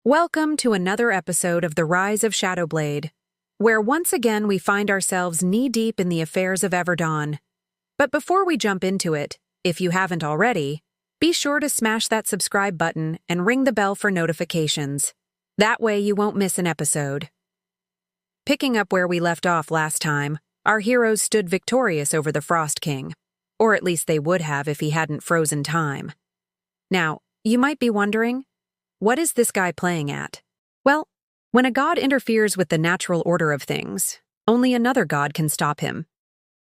Welcome to another episode of The Rise of Shadowblade, where once again we find ourselves knee-deep in the affairs of Everdawn. But before we jump into it, if you haven't already, be sure to smash that subscribe button and ring the bell for notifications. That way you won't miss an episode. Picking up where we left off last time, our heroes stood victorious over the Frost King, or at least they would have if he hadn't frozen time. Now, you might be wondering, what is this guy playing at? Well, when a god interferes with the natural order of things, only another god can stop him.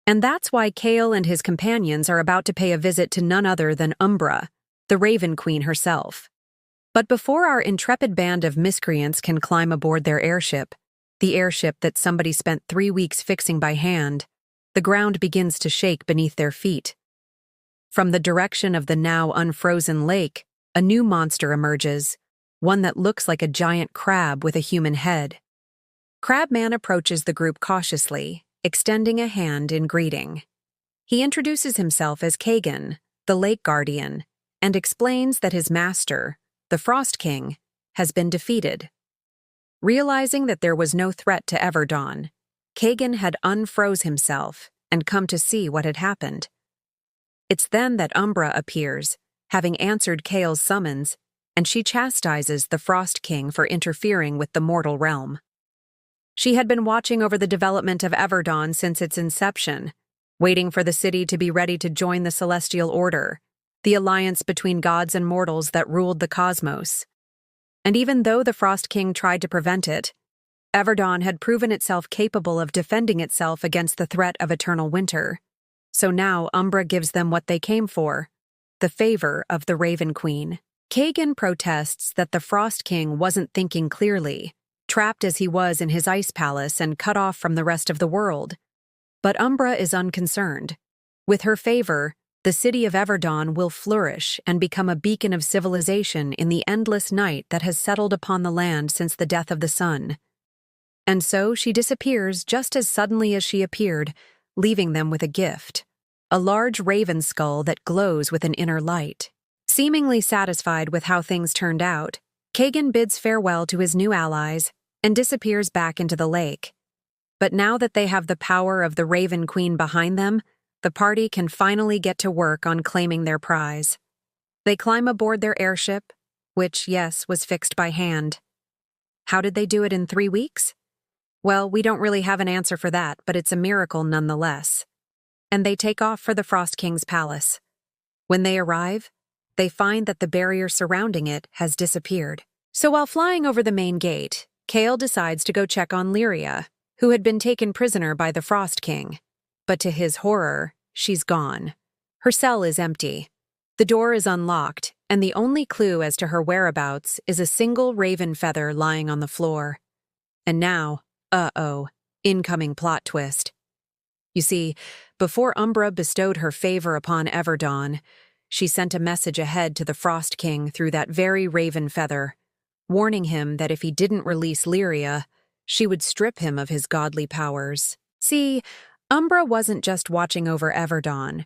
And that's why Kale and his companions are about to pay a visit to none other than Umbra, the Raven Queen herself. But before our intrepid band of miscreants can climb aboard their airship, the airship that somebody spent 3 weeks fixing by hand, the ground begins to shake beneath their feet. From the direction of the now unfrozen lake, a new monster emerges, one that looks like a giant crab with a human head. Crabman approaches the group cautiously, extending a hand in greeting. He introduces himself as Kagan, the Lake Guardian, and explains that his master, the Frost King, has been defeated. Realizing that there was no threat to Everdawn, Kagan had unfroze himself and come to see what had happened. It's then that Umbra appears, having answered Kale's summons, and she chastises the Frost King for interfering with the mortal realm. She had been watching over the development of Everdawn since its inception, waiting for the city to be ready to join the Celestial Order, the alliance between gods and mortals that ruled the cosmos. And even though the Frost King tried to prevent it, Everdawn had proven itself capable of defending itself against the threat of eternal winter. So now Umbra gives them what they came for, the favor of the Raven Queen. Kagan protests that the Frost King wasn't thinking clearly, trapped as he was in his ice palace and cut off from the rest of the world. But Umbra is unconcerned. With her favor, the city of Everdawn will flourish and become a beacon of civilization in the endless night that has settled upon the land since the death of the sun. And so she disappears just as suddenly as she appeared, leaving them with a gift. A large raven skull that glows with an inner light. Seemingly satisfied with how things turned out, Kagan bids farewell to his new allies and disappears back into the lake. But now that they have the power of the Raven Queen behind them, the party can finally get to work on claiming their prize. They climb aboard their airship, which, yes, was fixed by hand. How did they do it in 3 weeks? Well, we don't really have an answer for that, but it's a miracle nonetheless. And they take off for the Frost King's palace. When they arrive, they find that the barrier surrounding it has disappeared. So while flying over the main gate, Kale decides to go check on Lyria, who had been taken prisoner by the Frost King. But to his horror, she's gone. Her cell is empty. The door is unlocked, and the only clue as to her whereabouts is a single raven feather lying on the floor. And now, incoming plot twist. You see, before Umbra bestowed her favor upon Everdawn, she sent a message ahead to the Frost King through that very raven feather, warning him that if he didn't release Lyria, she would strip him of his godly powers. See, Umbra wasn't just watching over Everdawn.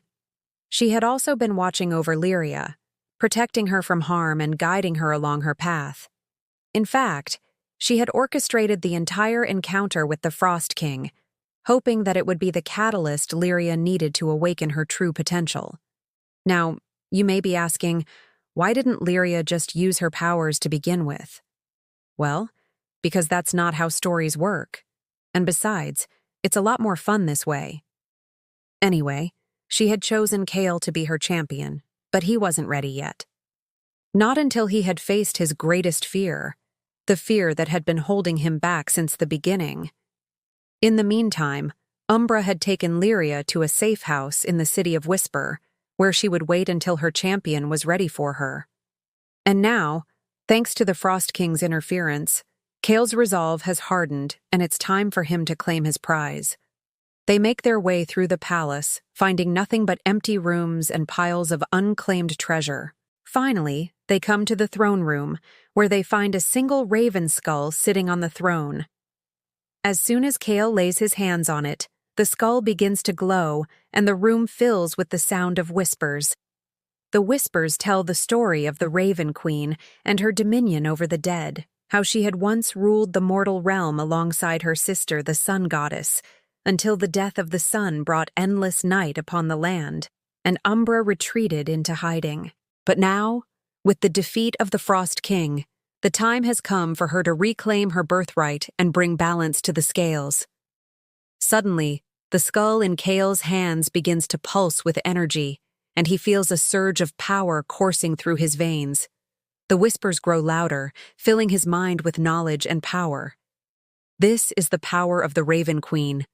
She had also been watching over Lyria, protecting her from harm and guiding her along her path. In fact, she had orchestrated the entire encounter with the Frost King, hoping that it would be the catalyst Lyria needed to awaken her true potential. Now, you may be asking, why didn't Lyria just use her powers to begin with? Well, because that's not how stories work. And besides, it's a lot more fun this way. Anyway, she had chosen Kale to be her champion, but he wasn't ready yet. Not until he had faced his greatest fear, the fear that had been holding him back since the beginning. In the meantime, Umbra had taken Lyria to a safe house in the city of Whisper, where she would wait until her champion was ready for her. And now, thanks to the Frost King's interference, Kale's resolve has hardened, and it's time for him to claim his prize. They make their way through the palace, finding nothing but empty rooms and piles of unclaimed treasure. Finally, they come to the throne room, where they find a single raven skull sitting on the throne. As soon as Kale lays his hands on it, the skull begins to glow, and the room fills with the sound of whispers. The whispers tell the story of the Raven Queen and her dominion over the dead, how she had once ruled the mortal realm alongside her sister, the sun goddess, until the death of the sun brought endless night upon the land, and Umbra retreated into hiding. But now, with the defeat of the Frost King, the time has come for her to reclaim her birthright and bring balance to the scales. Suddenly, the skull in Kale's hands begins to pulse with energy, and he feels a surge of power coursing through his veins. The whispers grow louder, filling his mind with knowledge and power. This is the power of the Raven Queen,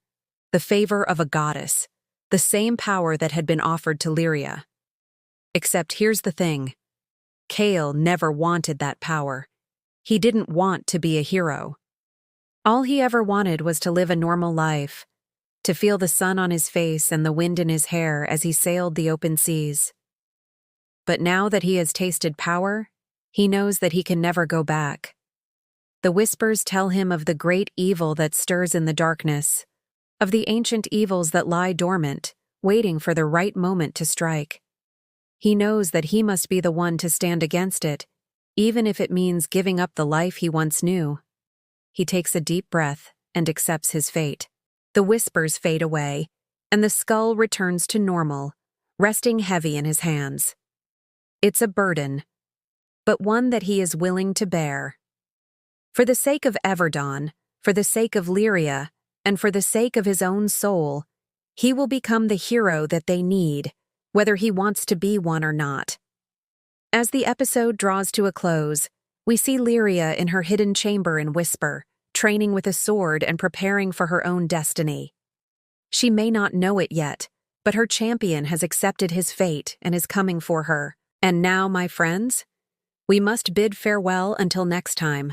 the favor of a goddess, the same power that had been offered to Lyria. Except here's the thing. Kale never wanted that power. He didn't want to be a hero. All he ever wanted was to live a normal life, to feel the sun on his face and the wind in his hair as he sailed the open seas. But now that he has tasted power, he knows that he can never go back. The whispers tell him of the great evil that stirs in the darkness, of the ancient evils that lie dormant, waiting for the right moment to strike. He knows that he must be the one to stand against it, even if it means giving up the life he once knew. He takes a deep breath and accepts his fate. The whispers fade away, and the skull returns to normal, resting heavy in his hands. It's a burden, but one that he is willing to bear. For the sake of Everdon, for the sake of Lyria, and for the sake of his own soul, he will become the hero that they need, whether he wants to be one or not. As the episode draws to a close, we see Lyria in her hidden chamber in Whisper, training with a sword and preparing for her own destiny. She may not know it yet, but her champion has accepted his fate and is coming for her. And now, my friends, we must bid farewell until next time.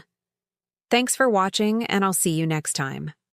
Thanks for watching, and I'll see you next time.